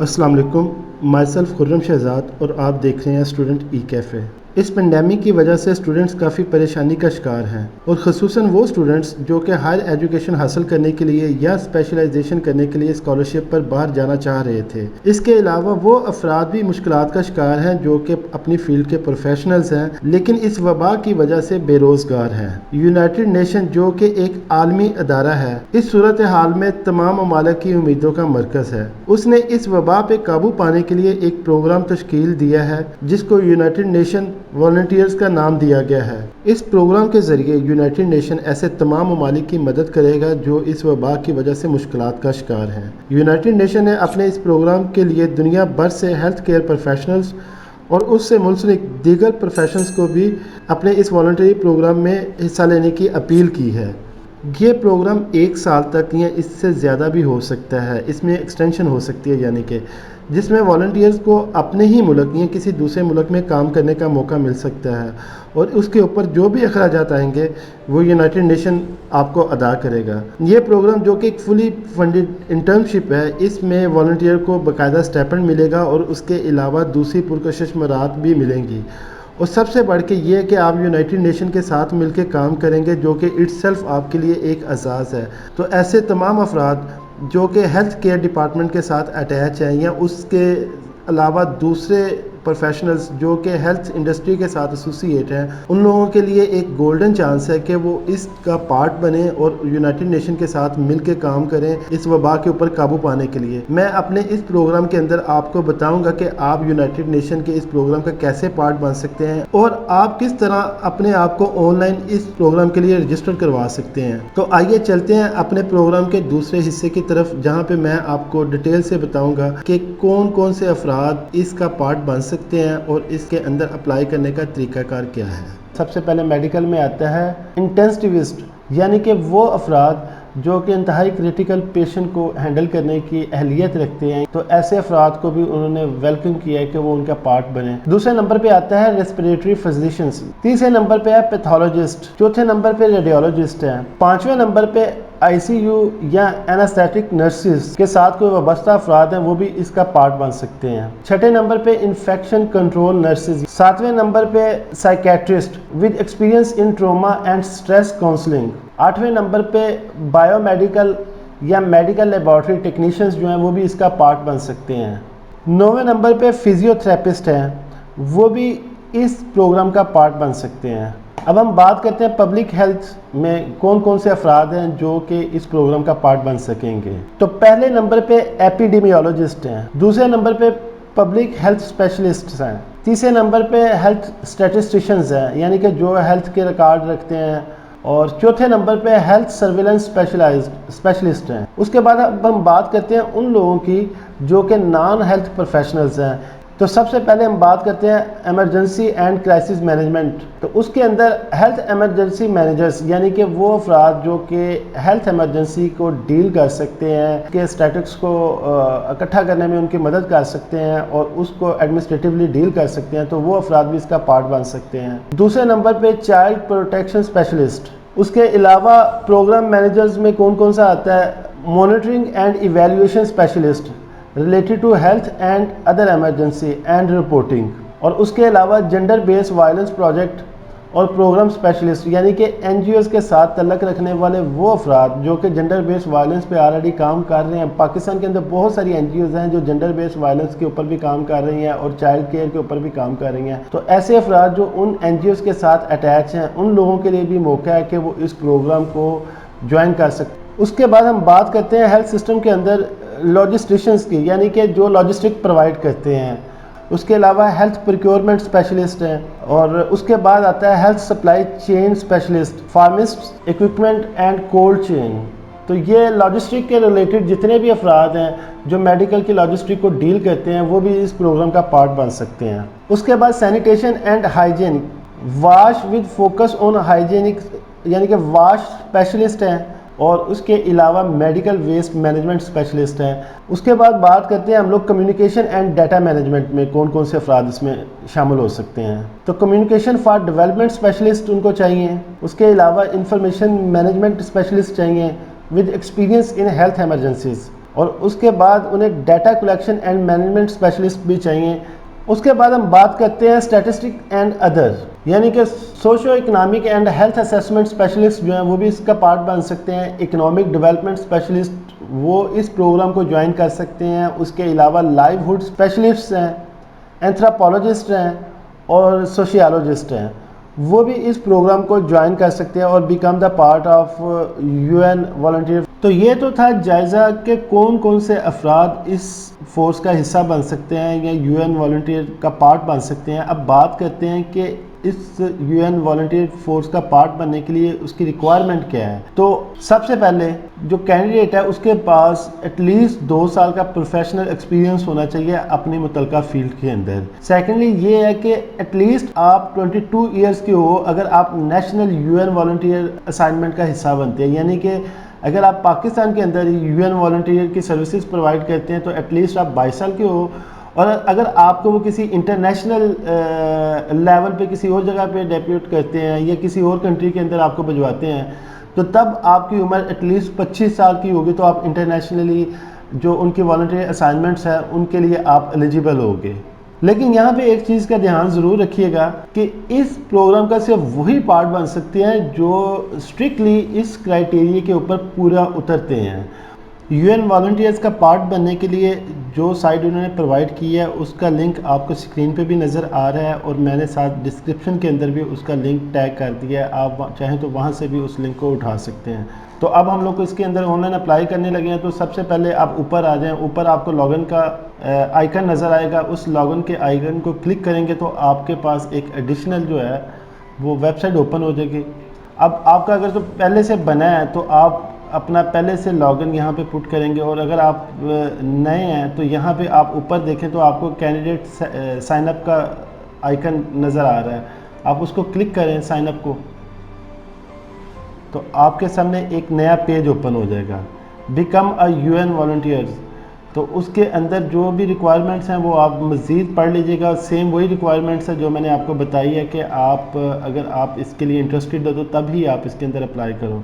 अस्सलाम वालेकुम। My self Khurram Shahzad और आप देख रहे हैं स्टूडेंट ई कैफ़े। इस पेंडेमिक की वजह से स्टूडेंट्स काफ़ी परेशानी का शिकार हैं और ख़ुसूसन वो स्टूडेंट्स जो कि हायर एजुकेशन हासिल करने के लिए या स्पेशलाइजेशन करने के लिए स्कॉलरशिप पर बाहर जाना चाह रहे थे। इसके अलावा वो अफराद भी मुश्किलात का शिकार हैं जो कि अपनी फील्ड के प्रोफेशनल्स हैं लेकिन इस वबा की वजह से बेरोज़गार हैं। यूनाइटेड नेशन जो कि एक आलमी अदारा है, इस सूरत हाल में तमाम ममालिक की उम्मीदों का मरकज़ है। उसने इस वबा पे काबू पाने के लिए एक प्रोग्राम तश्कील दिया है जिसको यूनाइटेड नेशन वॉलंटियर्स का नाम दिया गया है। इस प्रोग्राम के ज़रिए यूनाइटेड नेशन ऐसे तमाम ममालिक की मदद करेगा जो इस वबा की वजह से मुश्किलात का शिकार हैं। यूनाइटेड नेशन ने अपने इस प्रोग्राम के लिए दुनिया भर से हेल्थ केयर प्रोफेशनल्स और उससे मुंसलिक दीगर प्रोफेशनल्स को भी अपने इस वॉलंटरी प्रोग्राम में हिस्सा लेने की अपील की है। ये प्रोग्राम 1 साल तक या इससे ज़्यादा भी हो सकता है, इसमें एक्सटेंशन हो सकती है, यानी कि जिसमें वॉलंटियर्स को अपने ही मुल्क या किसी दूसरे मुल्क में काम करने का मौका मिल सकता है और उसके ऊपर जो भी अखराजात आएंगे वो यूनाइटेड नेशन आपको अदा करेगा। ये प्रोग्राम जो कि एक फुली फंडेड इंटर्नशिप है, इसमें वॉलंटियर को बाकायदा स्टाइपेंड मिलेगा और उसके अलावा दूसरी पुरकशिश मराहत भी मिलेंगी और सबसे बढ़ के ये है कि आप यूनाइटेड नेशन के साथ मिलकर काम करेंगे जो कि इट्सेल्फ आपके लिए एक एजाज़ है। तो ऐसे तमाम अफराद जो कि हेल्थ केयर डिपार्टमेंट के साथ अटैच हैं या उसके अलावा दूसरे प्रोफेशनल्स जो कि हेल्थ इंडस्ट्री के साथ एसोसिएट हैं, उन लोगों के लिए एक गोल्डन चांस है कि वो इसका पार्ट बने और यूनाइटेड नेशन के साथ मिलकर काम करें इस वबा के ऊपर काबू पाने के लिए। मैं अपने इस प्रोग्राम के अंदर आपको बताऊंगा कि आप यूनाइटेड नेशन के इस प्रोग्राम का कैसे पार्ट बन सकते हैं और आप किस तरह अपने आप को ऑनलाइन इस प्रोग्राम के लिए रजिस्टर करवा सकते हैं। तो आइए चलते हैं अपने प्रोग्राम के दूसरे हिस्से की तरफ, जहाँ पे मैं आपको डिटेल से बताऊंगा कि कौन कौन से अफराद इसका पार्ट बन सकते हैं और इसके अंदर अप्लाई करने का तरीकाकार क्या है। सबसे पहले मेडिकल में आता है इंटेंसिविस्ट, यानी कि वो अफराद जो कि इंतहाई क्रिटिकल पेशेंट को हैंडल करने की अहलियत रखते हैं, तो ऐसे अफराद को भी उन्होंने वेलकम किया है कि वो उनका पार्ट बने। दूसरे नंबर पे आता है रेस्पिरेटरी फिजिशियंस, तीसरे नंबर पे है पैथोलॉजिस्ट, चौथे नंबर पे रेडियोलॉजिस्ट है, पांचवें नंबर पे ICU या एनास्थेटिक नर्सिस के साथ कोई वाबस्ता अफराद हैं वो भी इसका पार्ट बन सकते हैं। छठे नंबर पे इन्फेक्शन कंट्रोल नर्सिस, सातवें नंबर पे psychiatrist with experience in trauma and stress counselling, आठवें नंबर पे बायोमेडिकल या मेडिकल लेबॉर्ट्री टेक्नीशियंस जो हैं वो भी इसका पार्ट बन सकते हैं। नौवें नंबर पे फिजियोथेरेपिस्ट हैं, वो भी इस प्रोग्राम का पार्ट बन सकते हैं। अब हम बात करते हैं पब्लिक हेल्थ में कौन कौन से अफराद हैं जो कि इस प्रोग्राम का पार्ट बन सकेंगे। तो पहले नंबर पे एपिडेमियोलॉजिस्ट हैं, दूसरे नंबर पे पब्लिक हेल्थ स्पेशलिस्ट हैं, तीसरे नंबर पे हेल्थ स्टैटिस्टिशियंस हैं, यानी कि जो हेल्थ के रिकॉर्ड रखते हैं, और चौथे नंबर पे हेल्थ सर्विलेंस स्पेशलिस्ट हैं। उसके बाद अब हम बात करते हैं उन लोगों की जो कि नॉन हेल्थ प्रोफेशनल्स हैं। तो सबसे पहले हम बात करते हैं इमरजेंसी एंड क्राइसिस मैनेजमेंट। तो उसके अंदर हेल्थ इमरजेंसी मैनेजर्स, यानी कि वो अफराद जो कि हेल्थ इमरजेंसी को डील कर सकते हैं, के स्टैटिक्स को इकट्ठा करने में उनकी मदद कर सकते हैं और उसको एडमिनिस्ट्रेटिवली डील कर सकते हैं, तो वो अफराद भी इसका पार्ट बन सकते हैं। दूसरे नंबर पे चाइल्ड प्रोटेक्शन स्पेशलिस्ट। उसके अलावा प्रोग्राम मैनेजर्स में कौन कौन सा आता है, monitoring and evaluation specialist related to health and other emergency and reporting, और उसके अलावा जेंडर बेस्ड वायलेंस प्रोजेक्ट और प्रोग्राम स्पेशलिस्ट, यानी कि NGOs के साथ तल्लक रखने वाले वो अफराद जो कि जेंडर बेस्ड वायलेंस पे ऑलरेडी काम कर रहे हैं। पाकिस्तान के अंदर बहुत सारी NGOs हैं जो जेंडर बेस्ड वायलेंस के ऊपर भी काम कर रही हैं और चाइल्ड केयर के ऊपर भी काम कर रही हैं। तो ऐसे अफराद जो उन NGOs के साथ अटैच हैं, उन लोगों के लिए भी मौका है कि वो इस प्रोग्राम को ज्वाइन कर सकते। उसके बाद हम बात करते हैं हेल्थ सिस्टम के अंदर लॉजिस्टिशियंस की, यानी कि जो लॉजिस्टिक प्रोवाइड करते हैं। उसके अलावा हेल्थ प्रोक्योरमेंट स्पेशलिस्ट हैं, और उसके बाद आता है health supply chain specialist, फार्मिस्ट, equipment and cold chain. तो ये लॉजिस्टिक के रिलेटेड जितने भी अफराद हैं जो मेडिकल की लॉजिस्टिक को डील करते हैं, वो भी इस प्रोग्राम का पार्ट बन सकते हैं। उसके बाद sanitation and hygiene, wash with focus on hygienic, यानी कि वाश स्पेशलिस्ट हैं, और उसके अलावा मेडिकल वेस्ट मैनेजमेंट स्पेशलिस्ट हैं। उसके बाद बात करते हैं हम लोग कम्युनिकेशन एंड डाटा मैनेजमेंट में कौन कौन से अफराद इसमें शामिल हो सकते हैं। तो कम्युनिकेशन फॉर डेवलपमेंट स्पेशलिस्ट उनको चाहिए, उसके अलावा इंफॉर्मेशन मैनेजमेंट स्पेशलिस्ट चाहिए with experience in health emergencies, और उसके बाद उन्हें data collection and management specialist भी चाहिए। उसके बाद हम बात करते हैं स्टैटिस्टिक एंड अदर, यानी कि socio economic and health assessment specialist जो हैं वो भी इसका पार्ट बन सकते हैं। इकोनॉमिक डेवलपमेंट स्पेशलिस्ट वो इस प्रोग्राम को ज्वाइन कर सकते हैं। उसके अलावा लाइवहुड स्पेशलिस्ट हैं, एंथ्रोपोलॉजिस्ट हैं और सोशियोलॉजिस्ट हैं, वो भी इस प्रोग्राम को ज्वाइन कर सकते हैं और become the part of UN volunteer. तो ये तो था जायज़ा कि कौन कौन से अफराद इस फोर्स का हिस्सा बन सकते हैं या यूएन वॉलंटियर का पार्ट बन सकते हैं। अब बात करते हैं कि इस यूएन वॉलंटियर फोर्स का पार्ट बनने के लिए उसकी रिक्वायरमेंट क्या है। तो सबसे पहले जो कैंडिडेट है उसके पास एटलीस्ट 2 साल का प्रोफेशनल एक्सपीरियंस होना चाहिए अपनी मुतलका फील्ड के अंदर। सेकेंडली ये है कि एटलीस्ट आप 22 ईयर्स के हो अगर आप नेशनल यूएन वॉलंटियर असाइनमेंट का हिस्सा बनते हैं, यानी कि अगर आप पाकिस्तान के अंदर यूएन वॉलंटियर की सर्विसेज प्रोवाइड करते हैं तो एटलीस्ट आप 22 साल के हो। और अगर आपको वो किसी इंटरनेशनल लेवल पे किसी और जगह पे डेप्यूट करते हैं या किसी और कंट्री के अंदर आपको भिजवाते हैं तो तब आपकी उम्र एटलीस्ट 25 साल की होगी, तो आप इंटरनेशनली जो उनकी वॉलंटियर असाइनमेंट्स हैं उनके लिए आप एलिजिबल होगे। लेकिन यहाँ पे एक चीज़ का ध्यान ज़रूर रखिएगा कि इस प्रोग्राम का सिर्फ वही पार्ट बन सकते हैं जो स्ट्रिक्टली इस क्राइटेरिया के ऊपर पूरा उतरते हैं। यूएन वॉलंटियर्स का पार्ट बनने के लिए जो साइट उन्होंने प्रोवाइड की है उसका लिंक आपको स्क्रीन पे भी नज़र आ रहा है और मैंने साथ डिस्क्रिप्शन के अंदर भी उसका लिंक टैग कर दिया है, आप चाहें तो वहाँ से भी उस लिंक को उठा सकते हैं। तो अब हम लोग को इसके अंदर ऑनलाइन अप्लाई करने लगे हैं। तो सबसे पहले आप ऊपर आ जाएं, ऊपर आपको लॉगिन का आइकन नज़र आएगा, उस लॉगिन के आइकन को क्लिक करेंगे तो आपके पास एक एडिशनल जो है वो वेबसाइट ओपन हो जाएगी। अब आपका अगर तो पहले से बना है तो आप अपना पहले से लॉगिन यहाँ पे पुट करेंगे, और अगर आप नए हैं तो यहाँ पे आप ऊपर देखें तो आपको कैंडिडेट साइन अप का आइकन नज़र आ रहा है, आप उसको क्लिक करें साइन अप को, तो आपके सामने एक नया पेज ओपन हो जाएगा, बिकम अ यूएन वॉलंटियर्स। तो उसके अंदर जो भी रिक्वायरमेंट्स हैं वो आप मज़ीद पढ़ लीजिएगा। सेम वही रिक्वायरमेंट्स है जो मैंने आपको बताई है कि आप अगर आप इसके लिए इंटरेस्टेड हो तो तभी आप इसके अंदर अप्लाई करो।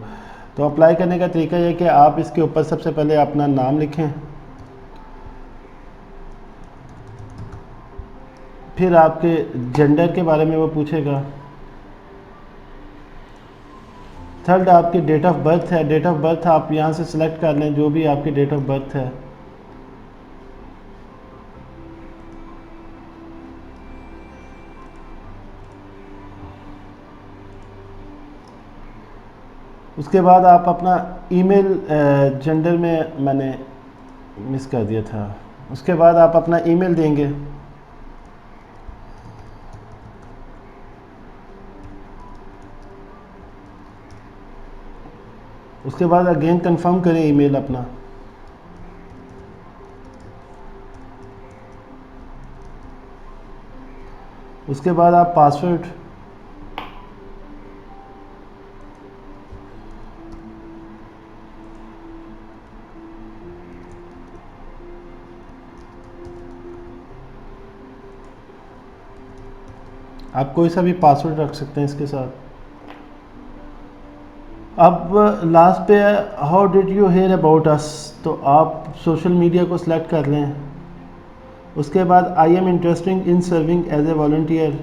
तो अप्लाई करने का तरीका यह है कि आप इसके ऊपर सबसे पहले अपना नाम लिखें, फिर आपके जेंडर के बारे में वो पूछेगा, थर्ड आपकी डेट ऑफ बर्थ है, डेट ऑफ बर्थ आप यहाँ से सिलेक्ट कर लें जो भी आपकी डेट ऑफ बर्थ है। उसके बाद आप अपना ईमेल, जेंडर में मैंने मिस कर दिया था, उसके बाद आप अपना ईमेल देंगे। उसके बाद अगेन कंफर्म करें ईमेल अपना। उसके बाद आप पासवर्ड, आप कोई सा भी पासवर्ड रख सकते हैं इसके साथ। अब लास्ट पे how did you hear about us, तो आप सोशल मीडिया को सिलेक्ट कर लें। उसके बाद I am interested in serving as a volunteer,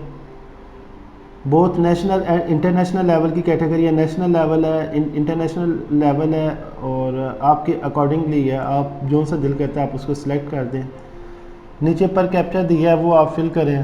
both national and international level की कैटेगरी है, नेशनल लेवल है, इंटरनेशनल लेवल है, और आपके अकॉर्डिंगली है, आप जो सा दिल करता है आप उसको सिलेक्ट कर दें। नीचे पर कैप्चा दिया है वो आप फिल करें।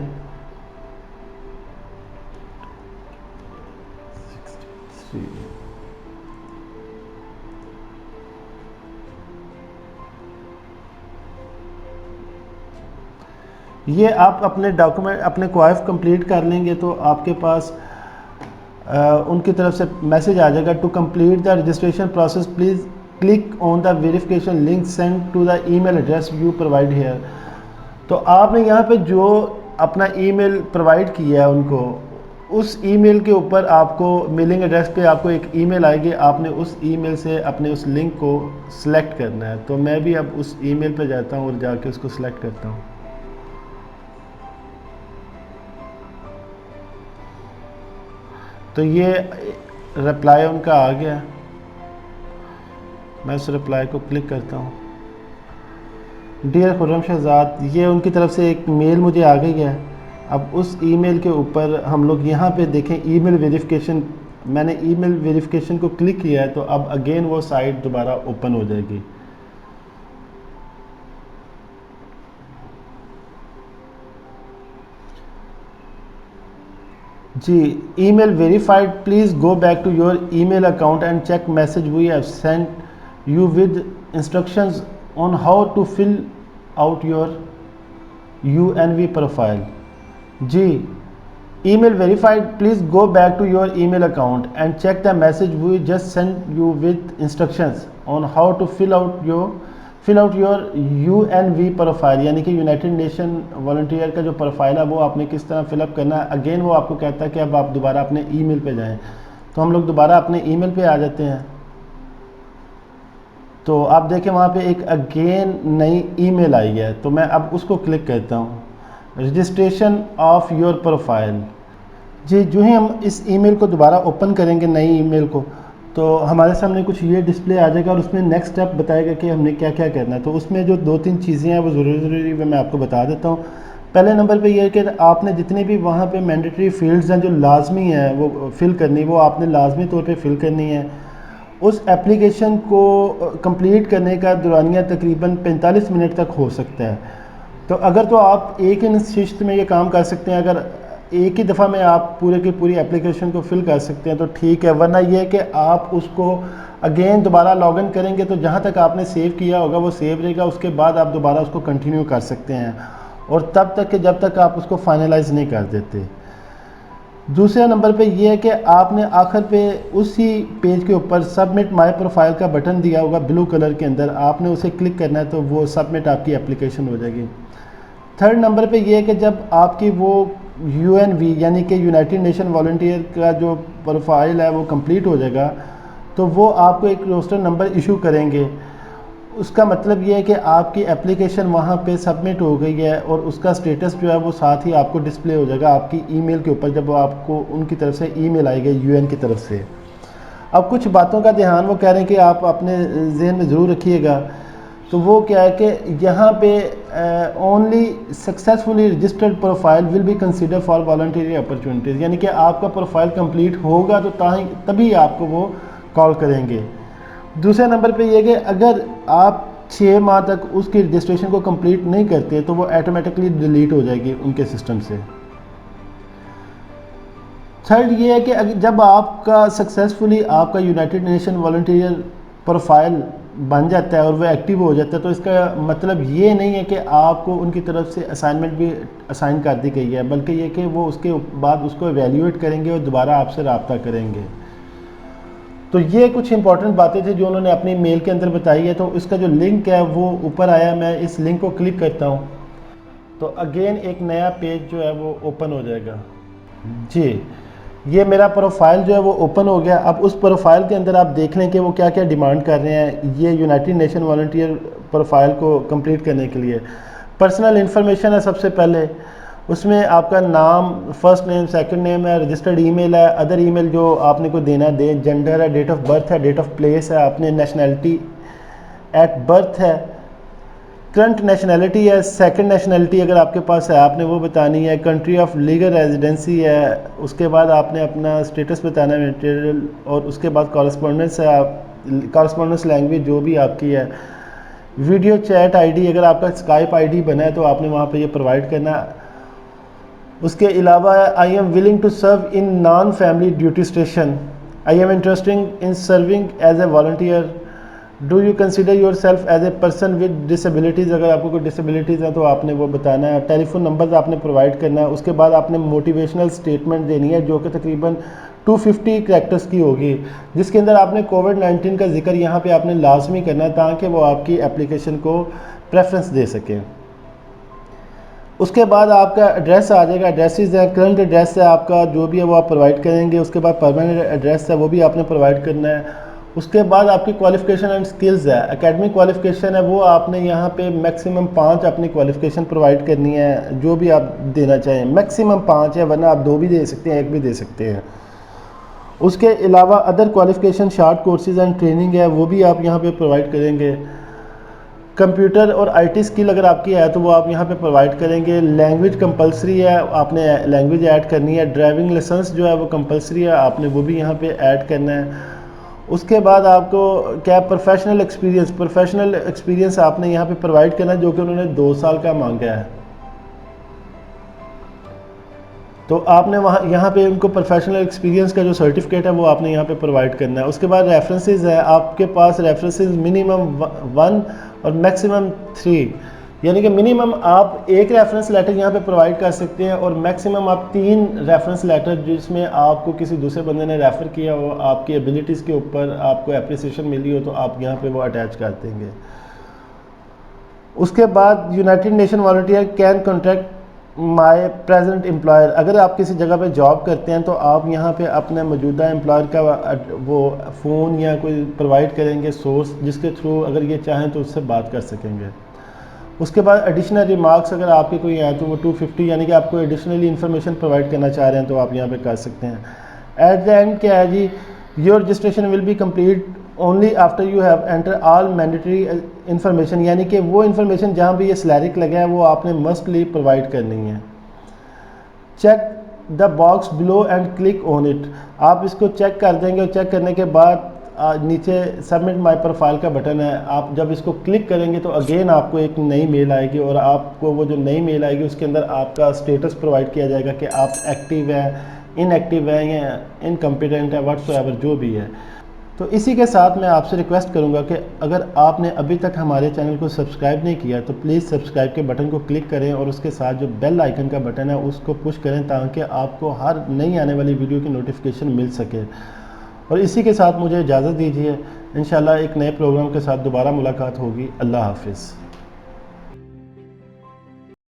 ये आप अपने डॉक्यूमेंट अपने क्वाइफ कंप्लीट कर लेंगे तो आपके पास उनकी तरफ से मैसेज आ जाएगा, to complete the registration process please click on the verification link send to the email address you provide here. तो आपने यहाँ पे जो अपना ईमेल प्रोवाइड किया है उनको, उस ईमेल के ऊपर आपको मेलिंग एड्रेस पे आपको एक ईमेल आएगी, आपने उस ईमेल से अपने उस लिंक को सिलेक्ट करना है। तो मैं भी अब उस ईमेल पे जाता हूँ और जाके उसको सिलेक्ट करता हूँ। तो ये रिप्लाई उनका आ गया, मैं उस रिप्लाई को क्लिक करता हूँ। डियर खुर्रम शहज़ाद, ये उनकी तरफ से एक मेल मुझे आ गई है। अब उस ईमेल के ऊपर हम लोग यहाँ पे देखें ईमेल वेरिफिकेशन, मैंने ईमेल वेरिफिकेशन को क्लिक किया है, तो अब अगेन वो साइट दोबारा ओपन हो जाएगी। जी, email verified, please go back to your email account and check message we have sent you with instructions on how to fill out your UNV profile. जी, email verified, please go back to your email account and check the message we just sent you with instructions on how to fill out your UNV profile, यानी कि United nation volunteer का जो profile है वो आपने किस तरह fill up करना है। अगेन वो आपको कहता है कि अब आप दोबारा अपने ईमेल पे जाएं। तो हम लोग दोबारा अपने ईमेल पे आ जाते हैं। तो आप देखें वहाँ पे एक अगेन नई ईमेल आई है, तो मैं अब उसको क्लिक करता हूँ, रजिस्ट्रेशन ऑफ योर प्रोफाइल। जी, जो ही हम इस ईमेल को दोबारा ओपन करेंगे, नई ईमेल को, तो हमारे सामने कुछ ये डिस्प्ले आ जाएगा और उसमें नेक्स्ट स्टेप बताएगा कि हमने क्या क्या करना है। तो उसमें जो 2-3 चीज़ें हैं वो ज़रूरी मैं आपको बता देता हूँ। पहले नंबर पे ये है कि आपने जितनी भी वहाँ पे मैंडेटरी फील्ड्स हैं जो लाजमी है वो फिल करनी, वो आपने लाजमी तौर पे फिल करनी है। उस एप्लीकेशन को कंप्लीट करने का दौरानिया तकरीबन 45 मिनट तक हो सकता है। तो अगर तो आप एक ही शिश्त में ये काम कर सकते हैं, अगर एक ही दफ़ा में आप पूरे की पूरी एप्लीकेशन को फिल कर सकते हैं तो ठीक है, वरना ये है कि आप उसको अगेन दोबारा लॉगिन करेंगे तो जहाँ तक आपने सेव किया होगा वो सेव रहेगा, उसके बाद आप दोबारा उसको कंटिन्यू कर सकते हैं, और तब तक कि जब तक आप उसको फाइनलाइज नहीं कर देते। दूसरे नंबर पे ये है कि आपने आखिर पे उसी पेज के ऊपर सबमिट माय प्रोफाइल का बटन दिया होगा ब्लू कलर के अंदर, आपने उसे क्लिक करना है तो वो सबमिट आपकी एप्लीकेशन हो जाएगी। थर्ड नंबर पे ये है कि जब आपकी वो UNV यानी कि यूनाइटेड नेशन वॉलंटियर का जो प्रोफाइल है वो कंप्लीट हो जाएगा, तो वो आपको एक रोस्टर नंबर इशू करेंगे। उसका मतलब ये है कि आपकी एप्लीकेशन वहाँ पे सबमिट हो गई है और उसका स्टेटस जो है वो साथ ही आपको डिस्प्ले हो जाएगा आपकी ईमेल के ऊपर, जब वो आपको उनकी तरफ से ईमेल आएगी UN की तरफ से। अब कुछ बातों का ध्यान वो कह रहे हैं कि आप अपने जहन में ज़रूर रखिएगा। तो वो क्या है कि यहाँ पे only successfully registered profile will be consider for voluntary opportunities, यानी कि आपका प्रोफाइल कंप्लीट होगा तो तभी आपको वो कॉल करेंगे। दूसरे नंबर पे ये कि अगर आप 6 माह तक उसकी रजिस्ट्रेशन को कंप्लीट नहीं करते तो वो ऑटोमेटिकली डिलीट हो जाएगी उनके सिस्टम से। थर्ड ये है कि जब आपका सक्सेसफुली आपका यूनाइटेड नेशन वॉलंटियर प्रोफाइल बन जाता है और वो एक्टिव हो जाता है, तो इसका मतलब ये नहीं है कि आपको उनकी तरफ से असाइनमेंट भी असाइन कर दी गई है, बल्कि ये कि वो उसके बाद उसको एवेल्यूएट करेंगे और दोबारा आपसे रब्ता करेंगे। तो ये कुछ इंपॉर्टेंट बातें थी जो उन्होंने अपनी मेल के अंदर बताई है। तो इसका जो लिंक है वो ऊपर आया, मैं इस लिंक को क्लिक करता हूँ तो अगेन एक नया पेज जो है वो ओपन हो जाएगा। जी, ये मेरा प्रोफाइल जो है वो ओपन हो गया। अब उस प्रोफाइल के अंदर आप देख लें कि वो क्या क्या डिमांड कर रहे हैं ये यूनाइटेड नेशन वॉलंटियर प्रोफाइल को कंप्लीट करने के लिए। पर्सनल इन्फॉर्मेशन है सबसे पहले, उसमें आपका नाम, फर्स्ट नेम, सेकंड नेम है, रजिस्टर्ड ईमेल है, अदर ईमेल जो आपने को देना दे, जेंडर है, डेट ऑफ बर्थ है, डेट ऑफ प्लेस है, आपने नेशनैलिटी एट बर्थ है, करंट नेशनैलिटी है, सेकंड नेशनैलिटी अगर आपके पास है आपने वो बतानी है, कंट्री ऑफ लीगल रेजिडेंसी है, उसके बाद आपने अपना स्टेटस बताना है मटेरियल, और उसके बाद कॉरेस्पॉन्डेंस है, आप कॉरेस्पॉन्डेंस लैंग्वेज जो भी आपकी है, वीडियो चैट आईडी अगर आपका स्काइप आईडी बना है तो आपने वहाँ पे ये प्रोवाइड करना। उसके अलावा I am willing to serve in non family duty station, I am interesting in serving as a volunteer, do you consider yourself as a person with disabilities, अगर आपको कोई डिसेबिलिटीज़ है तो आपने वो बताना है, टेलीफोन नंबर आपने प्रोवाइड करना है। उसके बाद आपने मोटिवेशनल स्टेटमेंट देनी है जो कि तकरीबन 250 कैरेक्टर्स की होगी, जिसके अंदर आपने कोविड-19 का जिक्र यहाँ पे आपने लाजमी करना है ताकि वो आपकी एप्लीकेशन को प्रेफरेंस दे सकें। उसके बाद आपका एड्रेस आ जाएगा, एड्रेसेस है, करंट एड्रेस है आपका जो भी है वो आप प्रोवाइड करेंगे। उसके बाद परमानेंट एड्रेस है वो भी आपने प्रोवाइड करना है। उसके बाद आपकी क्वालिफ़िकेशन एंड स्किल्स है, एकेडमिक क्वालिफ़िकेशन है वो आपने यहाँ पे मैक्सिमम 5 अपनी क्वालिफ़िकेशन प्रोवाइड करनी है, जो भी आप देना चाहें मैक्सिमम 5 है, वरना आप 2 भी दे सकते हैं, 1 भी दे सकते हैं। उसके अलावा other qualification short courses and training है वो भी आप यहाँ पे प्रोवाइड करेंगे। कंप्यूटर और आईटी स्किल अगर आपकी है तो वो आप यहाँ पे प्रोवाइड करेंगे। लैंग्वेज कंपलसरी है, आपने लैंग्वेज ऐड करनी है। ड्राइविंग लाइसेंस जो है वो कंपलसरी है, आपने वो भी यहाँ पे ऐड करना है। उसके बाद आपको क्या प्रोफेशनल एक्सपीरियंस आपने यहाँ पे प्रोवाइड करना है, जो कि उन्होंने 2 साल का मांगा है। तो आपने वहाँ यहाँ पे उनको प्रोफेशनल एक्सपीरियंस का जो सर्टिफिकेट है वो आपने यहाँ पे प्रोवाइड करना है। उसके बाद रेफरेंसेस है, आपके पास रेफरेंसेस मिनिमम 1 और मैक्सिमम 3, यानी कि मिनिमम आप 1 रेफरेंस लेटर यहाँ पे प्रोवाइड कर सकते हैं और मैक्सिमम आप 3 रेफरेंस लेटर जिसमें आपको किसी दूसरे बंदे ने रेफ़र किया हो, आपकी एबिलिटीज़ के ऊपर आपको अप्रिसिएशन मिली हो, तो आप यहाँ पे वो अटैच कर देंगे। उसके बाद United nation volunteer can contact my present employer, अगर आप किसी जगह पे जॉब करते हैं तो आप यहाँ पे अपने मौजूदा एम्प्लॉयर का वो फ़ोन या कोई प्रोवाइड करेंगे सोर्स, जिसके थ्रू अगर ये चाहें तो उससे बात कर सकेंगे। उसके बाद एडिशनल रिमार्क्स अगर आपके कोई हैं तो वो 250, यानी कि आपको एडिशनली इन्फॉर्मेशन प्रोवाइड करना चाह रहे हैं तो आप यहाँ पे कर सकते हैं। एट द एंड क्या है जी, your registration will be complete only after you have enter all mandatory information, यानी कि वो इन्फॉर्मेशन जहाँ भी ये स्लैरिक लगा है वो आपने मस्टली प्रोवाइड करनी है। Check the box below and click on it, आप इसको चेक कर देंगे और चेक करने के बाद नीचे सबमिट माय प्रोफाइल का बटन है, आप जब इसको क्लिक करेंगे तो अगेन आपको एक नई मेल आएगी और आपको वो जो नई मेल आएगी उसके अंदर आपका स्टेटस प्रोवाइड किया जाएगा कि आप एक्टिव है, इनएक्टिव है या इनकम्पिटेंट है, व्हाटसोएवर जो भी है। तो इसी के साथ मैं आपसे रिक्वेस्ट करूंगा कि अगर आपने अभी तक हमारे चैनल को सब्सक्राइब नहीं किया तो प्लीज़ सब्सक्राइब के बटन को क्लिक करें और उसके साथ जो बेल आइकन का बटन है उसको पुश करें, ताकि आपको हर नई आने वाली वीडियो की नोटिफिकेशन मिल सके। और इसी के साथ मुझे इजाज़त दीजिए, इंशाल्लाह एक नए प्रोग्राम के साथ दोबारा मुलाकात होगी। अल्लाह हाफिज़।